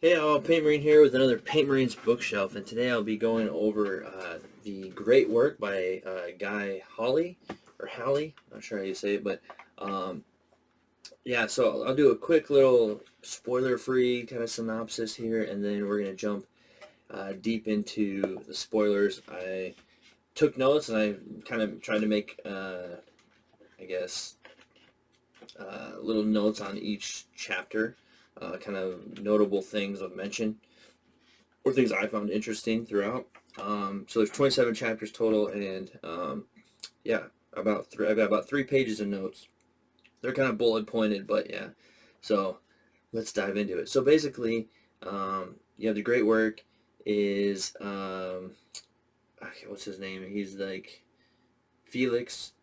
Hey, Paintmarine here with another Paintmarine's bookshelf, and today I'll be going over the great work by Guy Hawley, or Halley, not sure how you say it, but um, yeah, so I'll do a quick little spoiler-free kind of synopsis here, and then we're going to jump deep into the spoilers. I took notes, and I kind of tried to make, I guess, little notes on each chapter, kind of notable things of mention, or things I found interesting throughout. So there's 27 chapters total, and yeah, I've got about 3 pages of notes. They're kind of bullet pointed, but yeah. So let's dive into it. So basically, you have the great work is okay, what's his name? He's like Felix.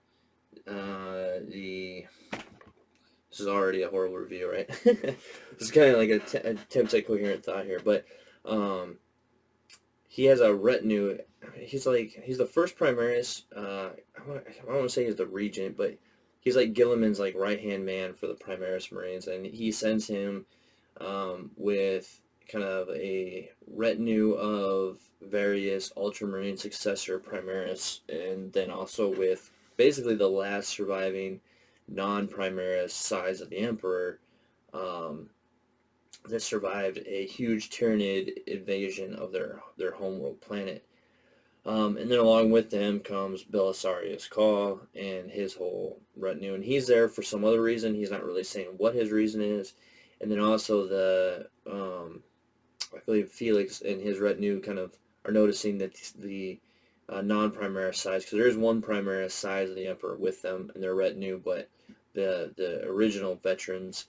The This is already a horrible review, right? This is kind of like an attempt at coherent thought here, but um, he has a retinue. He's the first Primaris. I don't want to say he's the regent, but he's like Gilliman's like right hand man for the Primaris Marines, and he sends him with kind of a retinue of various Ultramarine successor Primaris, and then also with basically the last surviving non-Primaris size of the Emperor. Um, that survived a huge Tyranid invasion of their homeworld planet. And then along with them comes Belisarius Cawl and his whole retinue. And he's there for some other reason. He's not really saying what his reason is. And then also I believe Felix and his retinue kind of are noticing that the non-Primaris size, because there is one Primaris size of the Emperor with them and their retinue, but the original veterans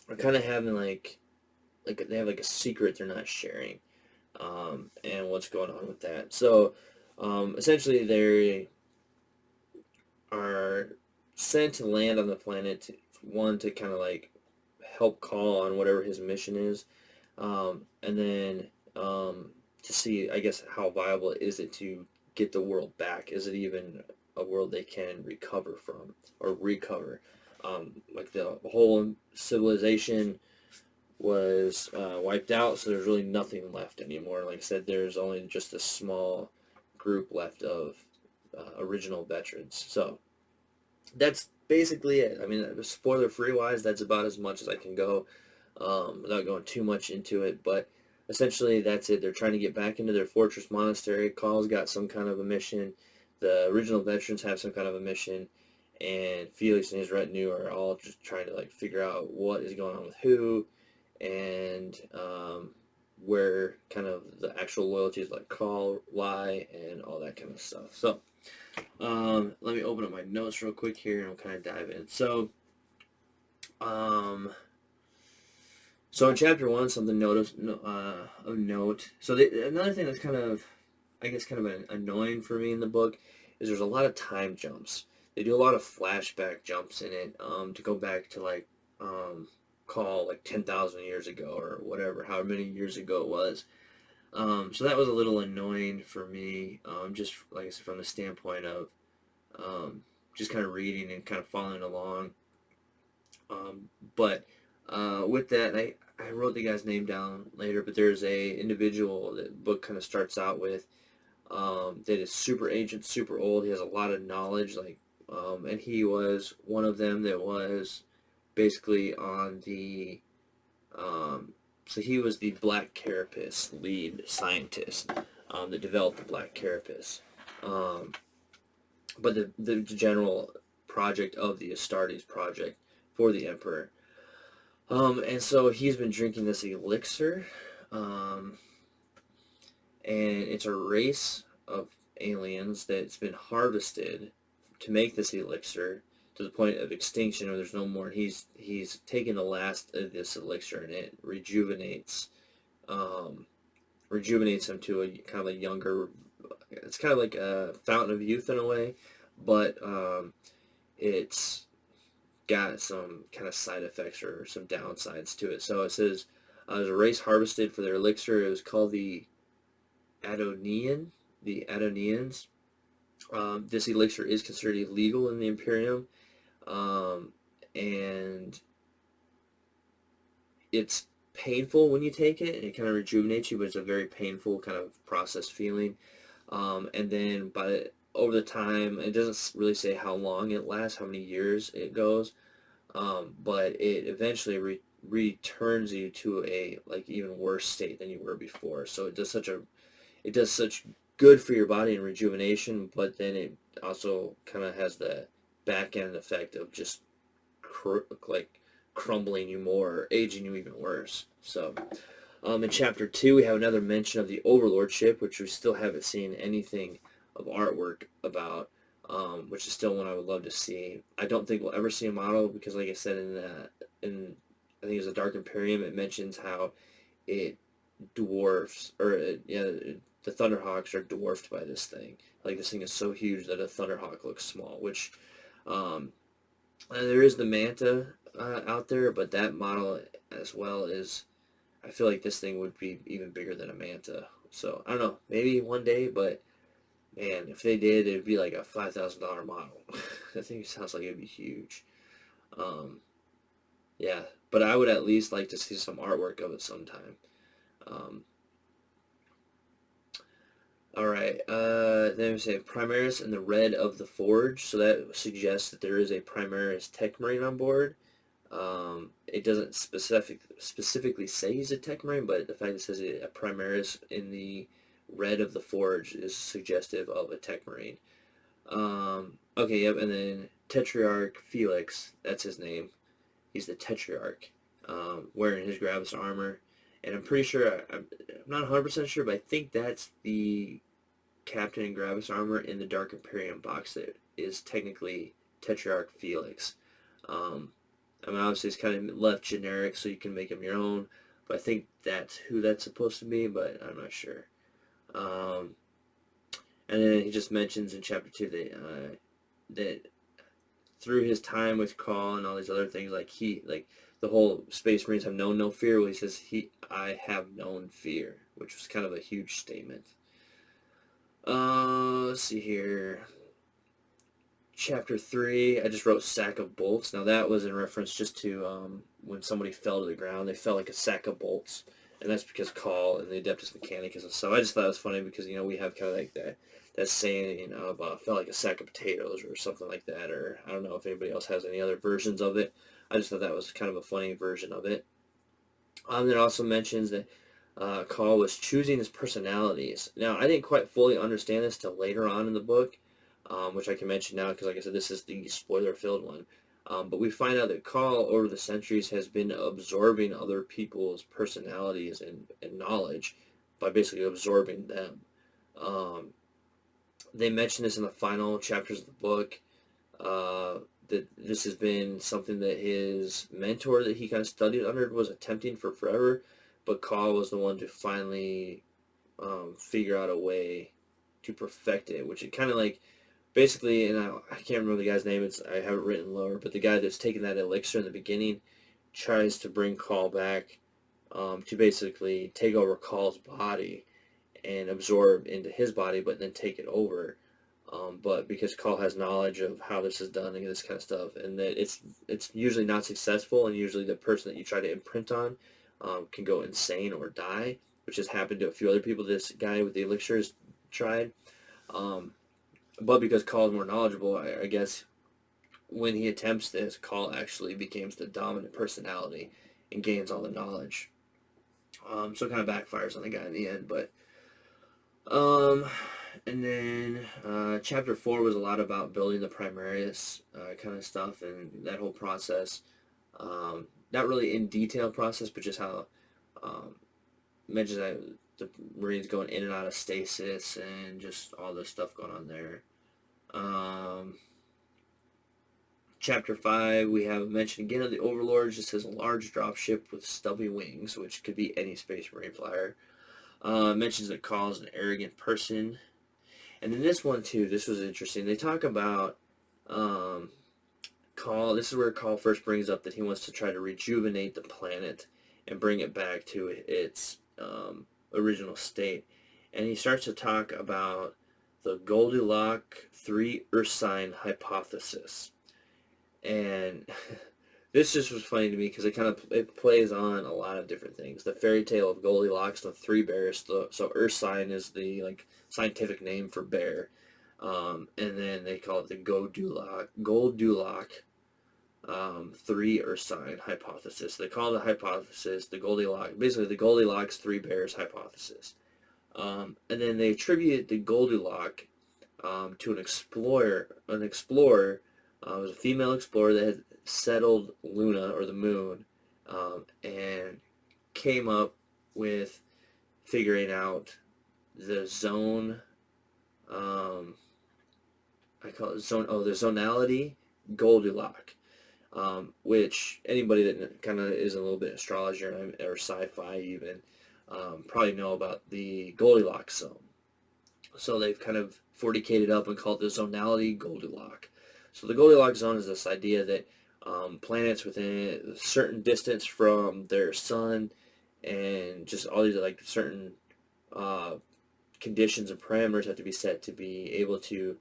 are kind of having like they have like a secret they're not sharing, and what's going on with that. So essentially, they are sent to land on the planet. One to kind of like help Call on whatever his mission is, and then to see, I guess, how viable is it to get the world back? Is it even a world they can recover from or recover? Like the whole civilization was wiped out, so there's really nothing left anymore. Like I said, there's only just a small group left of original veterans. So that's basically it. I mean, spoiler free wise, that's about as much as I can go without going too much into it. But essentially, that's it. They're trying to get back into their fortress monastery. Call's got some kind of a mission. The original veterans have some kind of a mission. And Felix and his retinue are all just trying to like figure out what is going on with who, and where kind of the actual loyalties like Call lie and all that kind of stuff. So let me open up my notes real quick here and we'll kind of dive in. Um, so in chapter one, something of note. So another thing that's kind of, I guess, kind of annoying for me in the book is there's a lot of time jumps. They do a lot of flashback jumps in it, to go back to like Call like 10,000 years ago or whatever, however many years ago it was. So that was a little annoying for me, just like I said, from the standpoint of um, just kind of reading and kind of following along. But with that, I wrote the guy's name down later, but there's a individual that the book kind of starts out with, that is super ancient, super old. He has a lot of knowledge, like, and he was one of them that was basically on the so he was the Black Carapace lead scientist, that developed the Black Carapace. Um, but the general project of the Astartes project for the Emperor. And so he's been drinking this elixir, um, and it's a race of aliens that's been harvested to make this elixir to the point of extinction, or there's no more. He's taken the last of this elixir, and it um, rejuvenates him to a kind of a younger. It's kind of like a fountain of youth in a way, but it's got some kind of side effects or some downsides to it. So it says there's a race harvested for their elixir. It was called the Adonian, the Adonians. This elixir is considered illegal in the Imperium, and it's painful when you take it, and it kind of rejuvenates you, but it's a very painful kind of process feeling. And then over the time, it doesn't really say how long it lasts, how many years it goes, but it eventually returns you to a like even worse state than you were before. So it does such good for your body and rejuvenation, but then it also kind of has the back end effect of just like crumbling you more, or aging you even worse. So in chapter 2, we have another mention of the overlordship, which we still haven't seen anything of artwork about, which is still one I would love to see. I don't think we'll ever see a model because, like I said, in I think it's the Dark Imperium, it mentions how it dwarfs, or the Thunderhawks are dwarfed by this thing. Like, this thing is so huge that a Thunderhawk looks small, which there is the Manta out there, but that model as well is, I feel like this thing would be even bigger than a Manta. So, I don't know, maybe one day, but man, if they did, it would be like a $5,000 model. I think it sounds like it would be huge. Um, yeah, but I would at least like to see some artwork of it sometime. Um, all right, then we say Primaris and the Red of the Forge. So that suggests that there is a Primaris Techmarine on board. It doesn't specifically say he's a Techmarine, but the fact that it says a Primaris in the Red of the Forge is suggestive of a Techmarine. Okay, yep, and then Tetrarch Felix, that's his name. He's the Tetrarch, wearing his Gravis armor. And I'm pretty sure, I'm not 100% sure, but I think that's the Captain in Gravis armor in the Dark Imperium box that is technically Tetrarch Felix. I mean, obviously it's kind of left generic, so you can make him your own, but I think that's who that's supposed to be, but I'm not sure. And then he just mentions in chapter 2 that through his time with Cawl and all these other things, like the whole Space Marines have known no fear. Well, he says I have known fear, which was kind of a huge statement. Let's see here. Chapter 3, I just wrote sack of bolts. Now that was in reference just to when somebody fell to the ground, they fell like a sack of bolts, and that's because Cawl and the Adeptus Mechanicus. So I just thought it was funny because we have kind of like that saying of fell like a sack of potatoes or something like that, or I don't know if anybody else has any other versions of it. I just thought that was kind of a funny version of it. It also mentions that Cawl was choosing his personalities. Now I didn't quite fully understand this till later on in the book. Which I can mention now because, like I said, this is the spoiler-filled one. But we find out that Cawl, over the centuries, has been absorbing other people's personalities and knowledge by basically absorbing them. They mention this in the final chapters of the book, that this has been something that his mentor that he kind of studied under was attempting for forever, but Cawl was the one to finally figure out a way to perfect it, which it kind of like basically, and I can't remember the guy's name. I have it written lower, but the guy that's taking that elixir in the beginning tries to bring Cawl back to basically take over Call's body and absorb into his body, but then take it over. But because Cawl has knowledge of how this is done and this kind of stuff, and that it's usually not successful, and usually the person that you try to imprint on can go insane or die, which has happened to a few other people. This guy with the elixir has tried. But because Cawl is more knowledgeable, I guess when he attempts this, Cawl actually becomes the dominant personality and gains all the knowledge. So it kind of backfires on the guy in the end. But and then chapter 4 was a lot about building the Primarius kind of stuff and that whole process. Not really in detail process, but just how mentions that the Marines going in and out of stasis and just all this stuff going on there. Chapter 5, we have mention again of the Overlords. Just says a large dropship with stubby wings, which could be any Space Marine flyer. Mentions that Cawl is an arrogant person. And then this one too, this was interesting. They talk about Cawl. This is where Cawl first brings up that he wants to try to rejuvenate the planet and bring it back to its original state. And he starts to talk about the Goldilocks 3 Ursine hypothesis. And this just was funny to me because it plays on a lot of different things. The fairy tale of Goldilocks and the three bears. So Earth sign is the like scientific name for bear, and then they call it the Goldilocks three Earth sign hypothesis. They call the hypothesis the Goldilocks, basically the Goldilocks three bears hypothesis. And then they attribute the Goldilocks to an explorer. It was a female explorer that had settled Luna or the moon, and came up with figuring out the zone. I call it zone. Oh, the zonality Goldilocks. Which anybody that kind of is a little bit astrology or sci-fi even probably know about the Goldilocks zone. So they've kind of forticated up and called it the zonality Goldilocks. So the Goldilocks zone is this idea that planets within a certain distance from their sun and just all these like certain conditions and parameters have to be set to be able to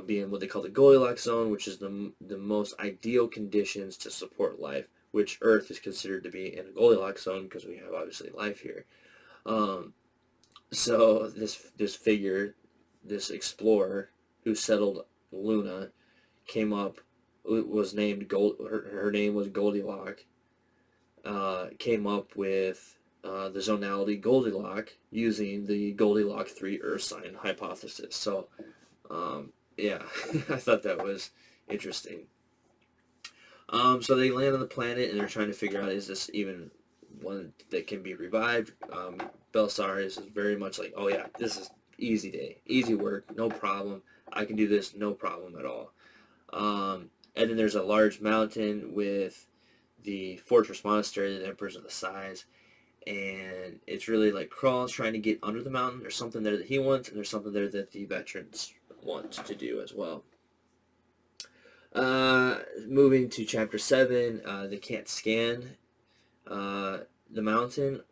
be in what they call the Goldilocks zone, which is the most ideal conditions to support life, which Earth is considered to be in a Goldilocks zone because we have obviously life here. So this figure, this explorer who settled Luna, came up, was named her name was Goldilocks, came up with the zonality Goldilocks using the Goldilocks 3 Earth sign hypothesis. So, yeah, I thought that was interesting. So they land on the planet and they're trying to figure out, is this even one that can be revived? Belisarius is very much like, oh yeah, this is easy day, easy work, no problem. I can do this, no problem at all. And then there's a large mountain with the fortress monastery that Emperor's of the size, and it's really like Crawl's trying to get under the mountain. There's something there that he wants, and there's something there that the veterans want to do as well. Moving to chapter 7, they can't scan the mountain,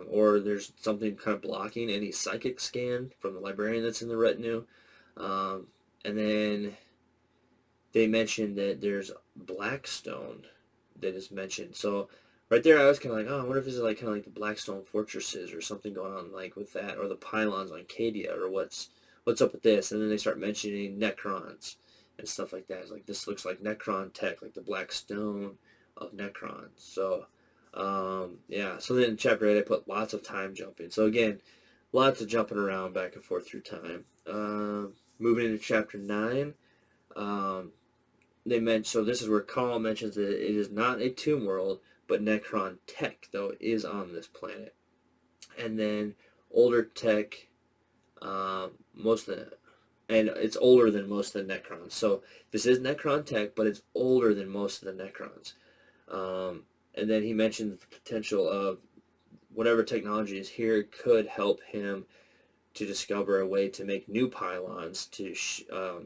or there's something kind of blocking any psychic scan from the librarian that's in the retinue. And then they mentioned that there's Blackstone that is mentioned. So right there, I was kind of like, oh, I wonder if this is like kind of like the Blackstone fortresses or something going on like with that, or the pylons on Cadia, or what's up with this. And then they start mentioning Necrons and stuff like that. It's like, this looks like Necron tech, like the Blackstone of Necrons. So yeah. So then in chapter 8, I put lots of time jumping. So again, lots of jumping around back and forth through time. Moving into chapter 9. So this is where Cawl mentions that it is not a tomb world, but Necron tech, though, is on this planet. And then older tech, most of the, and it's older than most of the Necrons. So this is Necron tech, but it's older than most of the Necrons. And then he mentions the potential of whatever technology is here could help him to discover a way to make new pylons to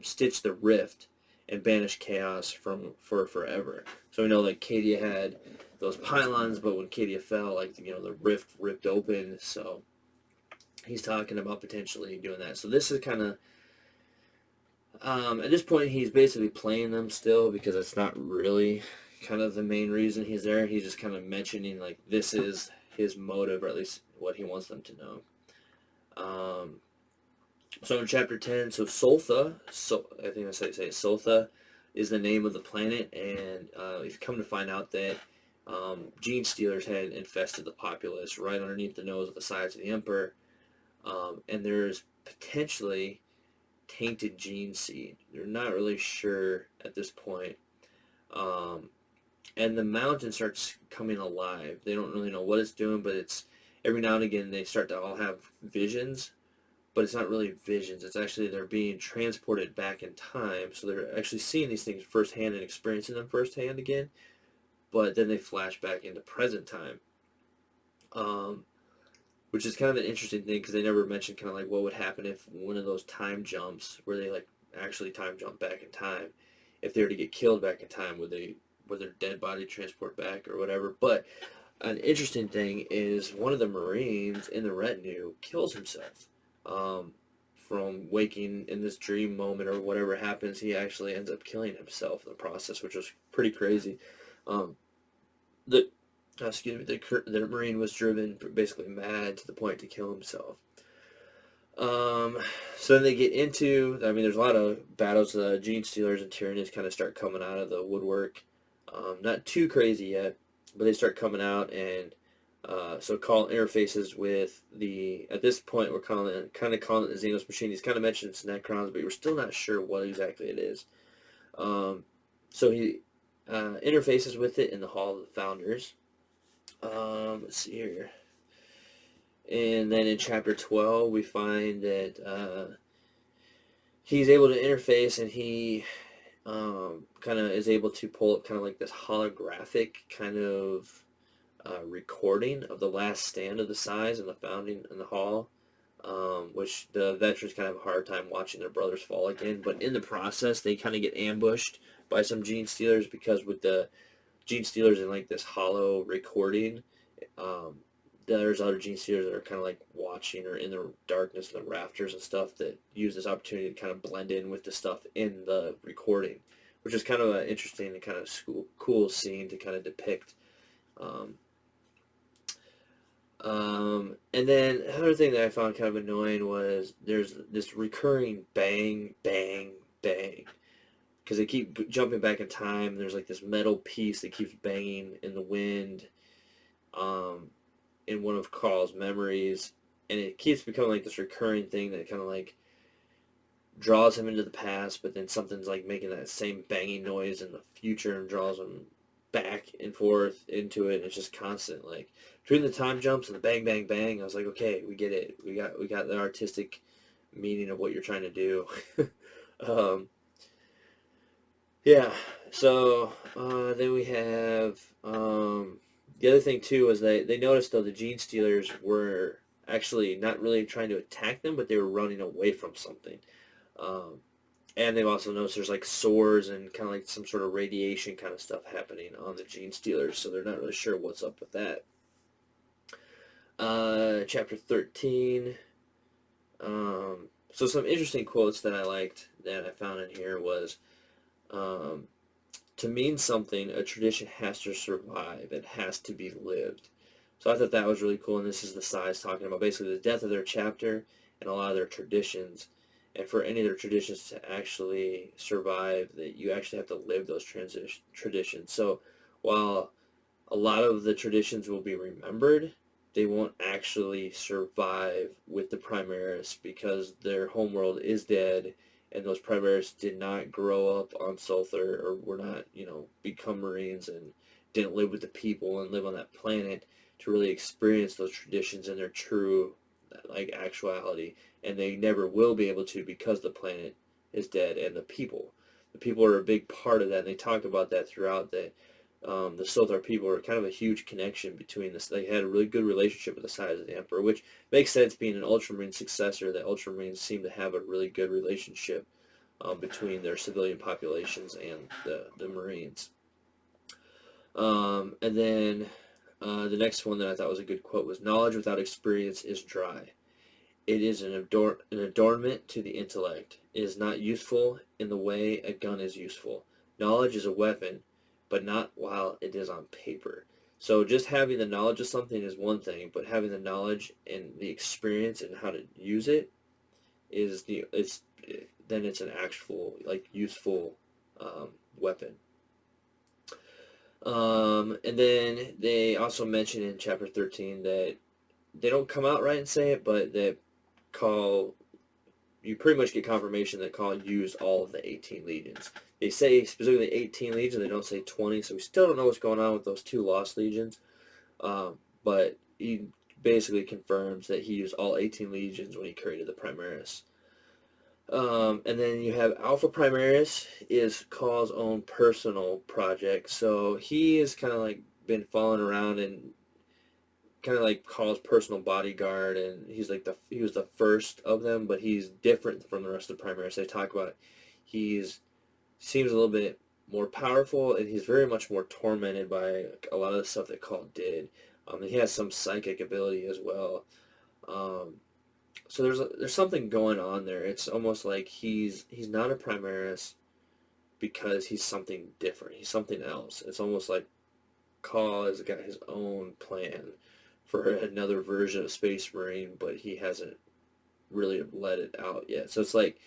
stitch the rift and banish chaos for forever. So we know like Cadia had those pylons, but when Cadia fell, like, you know, the rift ripped open. So he's talking about potentially doing that. So this is kind of at this point he's basically playing them still, because it's not really kind of the main reason he's there. He's just kind of mentioning like this is his motive, or at least what he wants them to know. So in chapter 10, so Soltha, I think I say Soltha, is the name of the planet, and we've come to find out that gene stealers had infested the populace right underneath the nose of the sides of the Emperor, and there's potentially tainted gene seed. They're not really sure at this point. And the mountain starts coming alive. They don't really know what it's doing, but it's every now and again they start to all have visions. But it's not really visions. It's actually they're being transported back in time. So they're actually seeing these things firsthand and experiencing them firsthand again. But then they flash back into present time. Which is kind of an interesting thing, because they never mentioned kind of like what would happen if one of those time jumps, where they like actually time jump back in time, if they were to get killed back in time, would their dead body transport back or whatever. But an interesting thing is one of the Marines in the retinue kills himself. From waking in this dream moment or whatever happens, he actually ends up killing himself in the process, which was pretty crazy. the excuse me, the Marine was driven basically mad to the point to kill himself. Um, so then they get into, I mean, there's a lot of battles. Gene Stealers and Tyranids kind of start coming out of the woodwork. Not too crazy yet, but they start coming out, and so Cawl interfaces with the, at this point, we're kind of calling it the Xenos machine. He's kind of mentioned it's Necrons, but we're still not sure what exactly it is. So he interfaces with it in the Hall of the Founders. Let's see here. And then in chapter 12, we find that he's able to interface, and he kind of is able to pull up kind of like this holographic kind of recording of the last stand of the size and the founding in the hall, which the veterans kind of have a hard time watching their brothers fall again. But in the process, they kind of get ambushed by some Gene Stealers, because with the Gene Stealers in like this hollow recording, there's other Gene Stealers that are kind of like watching or in the darkness of the rafters and stuff, that use this opportunity to kind of blend in with the stuff in the recording, which is kind of an interesting and kind of cool scene to kind of depict. And then another thing that I found kind of annoying was there's this recurring bang, bang, bang, because they keep jumping back in time. There's like this metal piece that keeps banging in the wind, in one of Cawl's memories, and it keeps becoming like this recurring thing that kind of like draws him into the past, but then something's like making that same banging noise in the future and draws him back and forth into it. And it's just constant, like between the time jumps and the bang, bang, bang. I was like, okay, we get it. We got the artistic meaning of what you're trying to do. Yeah. So then we have the other thing too was they noticed, though, the Gene Stealers were actually not really trying to attack them, but they were running away from something. Um, and they've also noticed there's like swords and kind of like some sort of radiation kind of stuff happening on the Gene Stealers, so they're not really sure what's up with that. Chapter 13. So some interesting quotes that I liked that I found in here was, to mean something, a tradition has to survive. It has to be lived. So I thought that was really cool, and this is the size talking about basically the death of their chapter and a lot of their traditions. And for any of their traditions to actually survive, that you actually have to live those traditions. So while a lot of the traditions will be remembered, they won't actually survive with the Primaris, because their homeworld is dead, and those Primaris did not grow up on Sulthur, or were not, become Marines and didn't live with the people and live on that planet to really experience those traditions in their true, like, actuality. And they never will be able to, because the planet is dead, and the people are a big part of that. And they talk about that throughout, that the Sothar people are kind of a huge connection between this. They had a really good relationship with the size of the Emperor, which makes sense being an Ultramarine successor, that Ultramarines seem to have a really good relationship between their civilian populations and the Marines. And then the next one that I thought was a good quote was, knowledge without experience is dry. It is an adornment to the intellect. It is not useful in the way a gun is useful. Knowledge is a weapon, but not while it is on paper. So just having the knowledge of something is one thing, but having the knowledge and the experience and how to use it then it's an actual, like, useful weapon. And then they also mention in chapter 13 that they don't come out right and say it, but that Cawl, you pretty much get confirmation that Cawl used all of the 18 legions. They say specifically 18 legions, they don't say 20, so we still don't know what's going on with those 2 lost legions. But he basically confirms that he used all 18 legions when he created the Primaris. And then you have Alpha Primaris is Cawl's own personal project. So he has kind of like been following around and kind of like Cawl's personal bodyguard, and he was the first of them, but he's different from the rest of the Primaris. They talk about seems a little bit more powerful, and he's very much more tormented by a lot of the stuff that Cawl did. He has some psychic ability as well. So there's something going on there. It's almost like he's not a Primaris because he's something different. He's something else. It's almost like Cawl has got his own plan for another version of Space Marine, but he hasn't really let it out yet. So it's like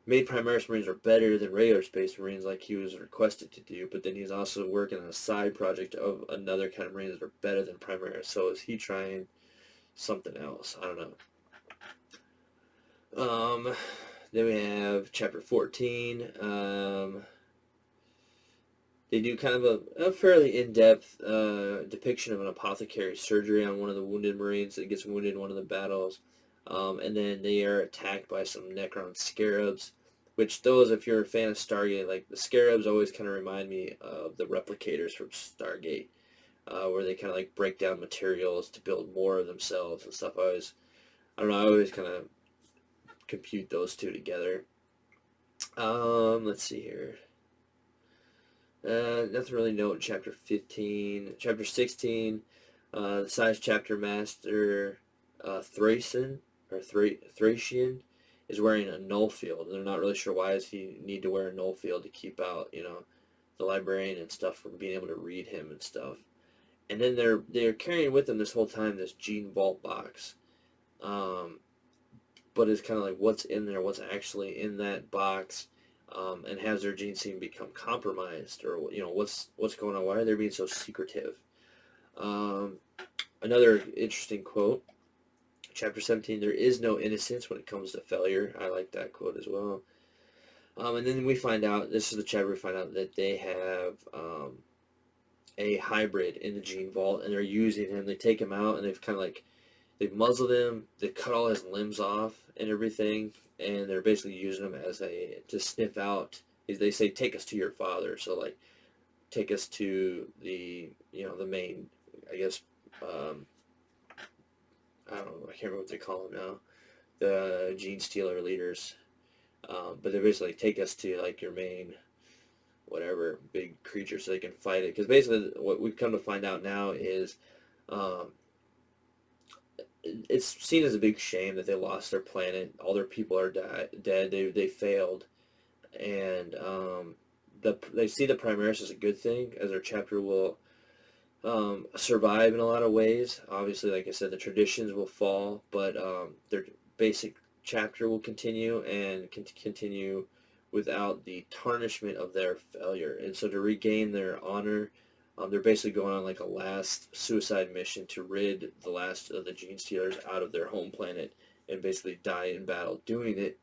maybe Primaris Marines are better than regular Space Marines like he was requested to do, but then he's also working on a side project of another kind of Marines that are better than Primaris. So is he trying something else? I don't know. Then we have chapter 14. They do kind of a fairly in-depth depiction of an apothecary's surgery on one of the wounded Marines that gets wounded in one of the battles. And then they are attacked by some Necron Scarabs, which those, if you're a fan of Stargate, like the Scarabs always kind of remind me of the Replicators from Stargate, where they kind of like break down materials to build more of themselves and stuff. I don't know, I always kind of compute those two together. Let's see here. Nothing really note in chapter 15. Chapter 16, the Size Chapter Master Thracian is wearing a null field. They're not really sure why does he need to wear a null field to keep out, the librarian and stuff from being able to read him and stuff. And then they're carrying with them this whole time this Gene Vault box. But it's kind of like what's in there, what's actually in that box. And has their gene scene become compromised, or what's going on? Why are they being so secretive? Another interesting quote, chapter 17. There is no innocence when it comes to failure. I like that quote as well. And then we find out, this is the chapter we find out that they have a hybrid in the gene vault, and they're using him. They take him out, and they've muzzled him. They cut all his limbs off and everything, and they're basically using him as to sniff out. They say, take us to your father. So like, take us to the main, I guess, I don't know, I can't remember what they call them now, the Gene Stealer leaders. But they basically take us to like your main, whatever, big creature so they can fight it. Because basically what we've come to find out now is, it's seen as a big shame that they lost their planet. All their people are dead. They failed, and they see the Primaris as a good thing, as their chapter will survive in a lot of ways. Obviously, like I said, the traditions will fall, but their basic chapter will continue and continue without the tarnishment of their failure. And so to regain their honor, they're basically going on like a last suicide mission to rid the last of the Gene Stealers out of their home planet and basically die in battle doing it,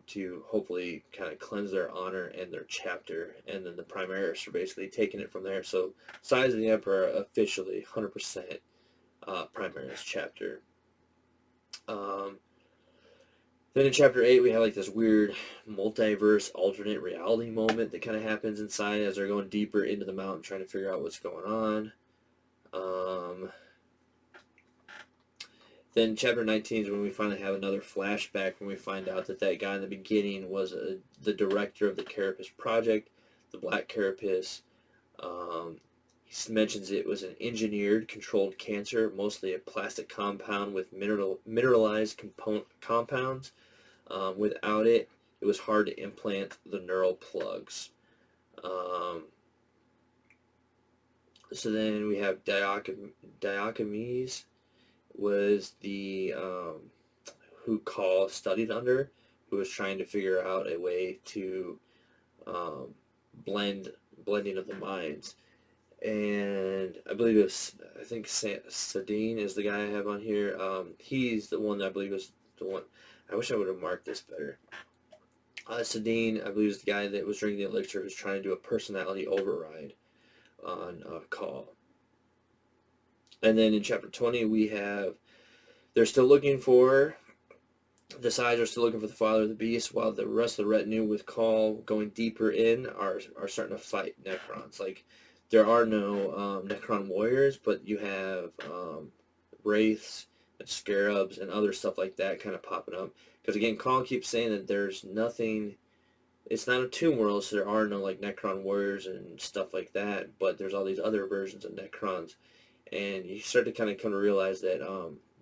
to hopefully kind of cleanse their honor and their chapter. And then the Primaris are basically taking it from there. So Size of the Emperor officially 100% Primaris chapter. Then in chapter 8 we have like this weird multiverse alternate reality moment that kind of happens inside as they're going deeper into the mountain trying to figure out what's going on. Then chapter 19 is when we finally have another flashback when we find out that guy in the beginning was the director of the Carapace Project, the Black Carapace. He mentions it was an engineered controlled cancer, mostly a plastic compound with mineralized compounds. Without it, it was hard to implant the neural plugs. So then we have Diochemes was the who Cawl studied under, who was trying to figure out a way to blending of the minds. And I believe I think Sadine is the guy I have on here. He's the one that I believe was the one. I wish I would have marked this better. Sadine, I believe, is the guy that was drinking the elixir who's trying to do a personality override on Cawl. And then in chapter 20 we have, they're still looking for, the Sides are still looking for the father of the beast, while the rest of the retinue with Cawl going deeper in are starting to fight Necrons. Like, there are no Necron warriors, but you have wraiths and scarabs and other stuff like that kind of popping up. Because again, Cawl keeps saying that there's nothing, it's not a tomb world, so there are no like Necron warriors and stuff like that, but there's all these other versions of Necrons. And you start to kind of come to realize that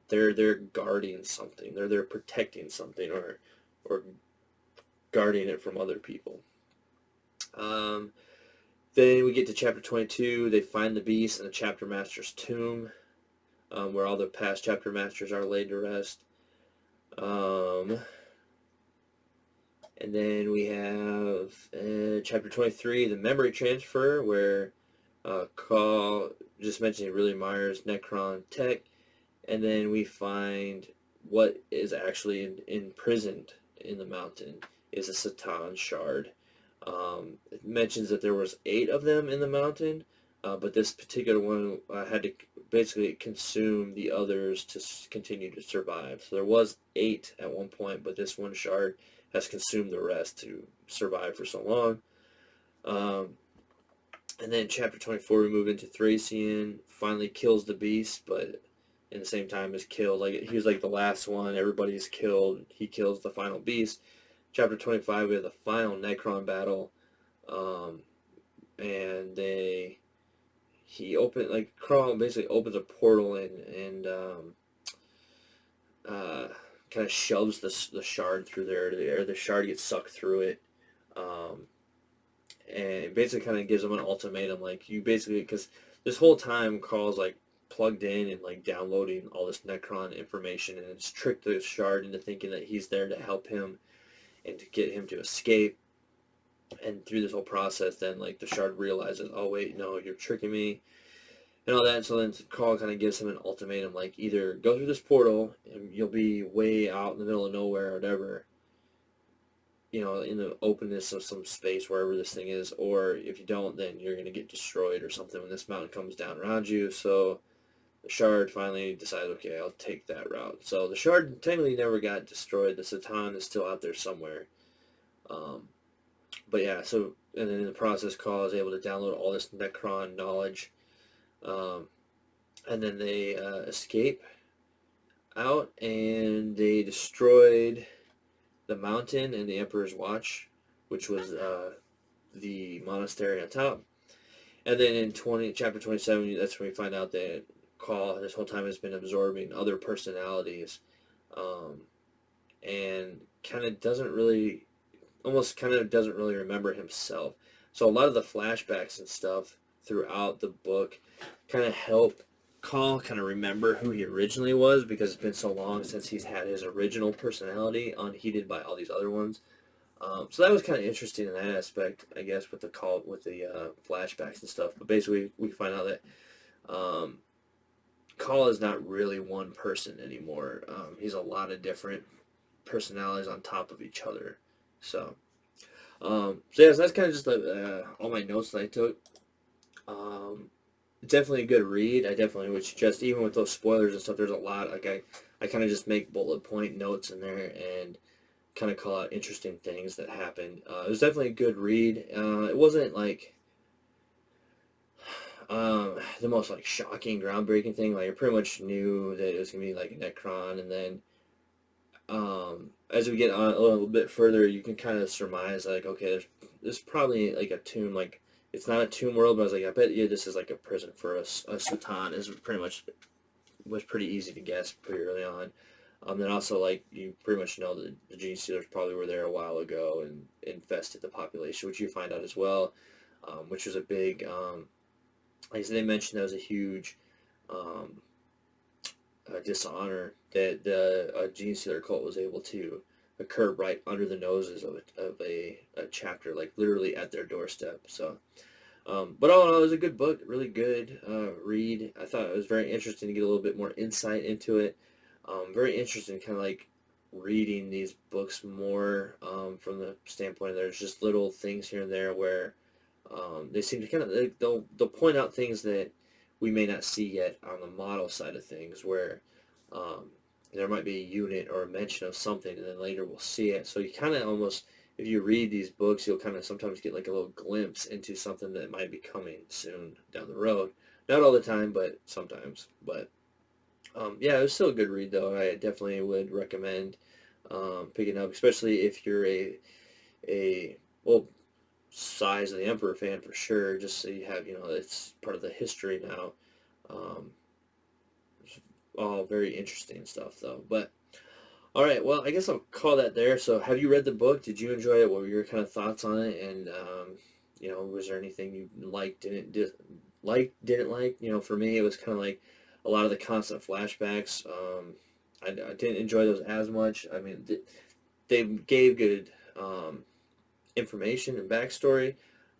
they're guarding something, they're protecting something, or guarding it from other people. Then we get to chapter 22. They find the beast in the chapter master's tomb, where all the past chapter masters are laid to rest. And then we have chapter 23, the memory transfer, where Cawl just mentioned he really admires Necron tech. And then we find what is actually imprisoned in the mountain is a Satan shard. It mentions that there was 8 of them in the mountain, but this particular one had to basically consume the others to continue to survive. So there was 8 at one point, but this one shard has consumed the rest to survive for so long. And then chapter 24, we move into Thracian, finally kills the beast, but in the same time is killed. Like, he was like the last one, everybody's killed, he kills the final beast. Chapter 25, we have the final Necron battle, and Cawl basically opens a portal and kind of shoves the shard through there, or the shard gets sucked through it, and it basically kind of gives them an ultimatum, like, you basically, because this whole time Cawl's like plugged in and like downloading all this Necron information, and it's tricked the shard into thinking that he's there to help him and to get him to escape. And through this whole process, then like the shard realizes, oh wait, no, you're tricking me, and all that. So then Cawl kind of gives him an ultimatum, like, either go through this portal and you'll be way out in the middle of nowhere or whatever, in the openness of some space wherever this thing is, or if you don't, then you're going to get destroyed or something when this mountain comes down around you. So the shard finally decides, okay, I'll take that route. So the shard technically never got destroyed. The Satan is still out there somewhere. But yeah, so, and then in the process, Cawl is able to download all this Necron knowledge. And then they escape out, and they destroyed the mountain and the Emperor's Watch, which was the monastery on top. And then in chapter 27, that's when we find out that Cawl this whole time has been absorbing other personalities, and almost kind of doesn't really remember himself. So a lot of the flashbacks and stuff throughout the book kind of help Cawl kind of remember who he originally was, because it's been so long since he's had his original personality unheeded by all these other ones. So that was kind of interesting in that aspect, I guess, with the flashbacks and stuff. But basically, we find out that Cawl is not really one person anymore. He's a lot of different personalities on top of each other. So yeah, so that's kind of just all my notes that I took. Definitely a good read. I definitely would suggest, even with those spoilers and stuff, there's a lot. Like, I kind of just make bullet point notes in there and kind of call out interesting things that happened. It was definitely a good read. It wasn't like the most like shocking, groundbreaking thing. Like, I pretty much knew that it was gonna be like a Necron, and then as we get on a little bit further, you can kind of surmise, like, okay, there's probably like a tomb. Like, it's not a tomb world, but I was like, I bet you this is like a prison for a Satan. Is pretty much was pretty easy to guess pretty early on. Then also, like, you pretty much know that the Gene Stealers probably were there a while ago and infested the population, which you find out as well, which was a big, like they mentioned, that was a huge dishonor that the Gene Stealer cult was able to occur right under the noses of a chapter, like literally at their doorstep. So, but all in all, it was a good book, really good read. I thought it was very interesting to get a little bit more insight into it. Very interesting, kind of like reading these books more from the standpoint of there's just little things here and there where they seem to kind of, they'll point out things that we may not see yet on the model side of things, where there might be a unit or a mention of something, and then later we'll see it. So you kind of almost, if you read these books, you'll kind of sometimes get like a little glimpse into something that might be coming soon down the road. Not all the time, but sometimes. But yeah, it was still a good read, though. I definitely would recommend picking up, especially if you're well, Size of the Emperor fan for sure, just so you have, it's part of the history now. All very interesting stuff, though. But all right, well, I guess I'll call that there. So have you read the book? Did you enjoy it? What were your kind of thoughts on it? And Was there anything you liked, didn't like? For me, it was kind of like a lot of the constant flashbacks. I didn't enjoy those as much. I mean, they gave good information and backstory,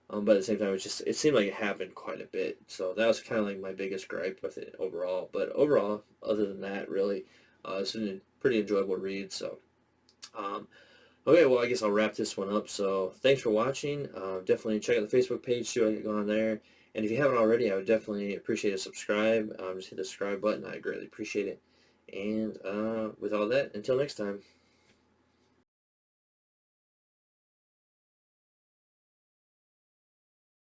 but at the same time, it seemed like it happened quite a bit. So that was kind of like my biggest gripe with it overall. But overall, other than that, really, it's been a pretty enjoyable read. So, okay, well, I guess I'll wrap this one up. So thanks for watching. Definitely check out the Facebook page, see what I got going on there. And if you haven't already, I would definitely appreciate a subscribe. Just hit the subscribe button. I greatly appreciate it. And with all that, until next time.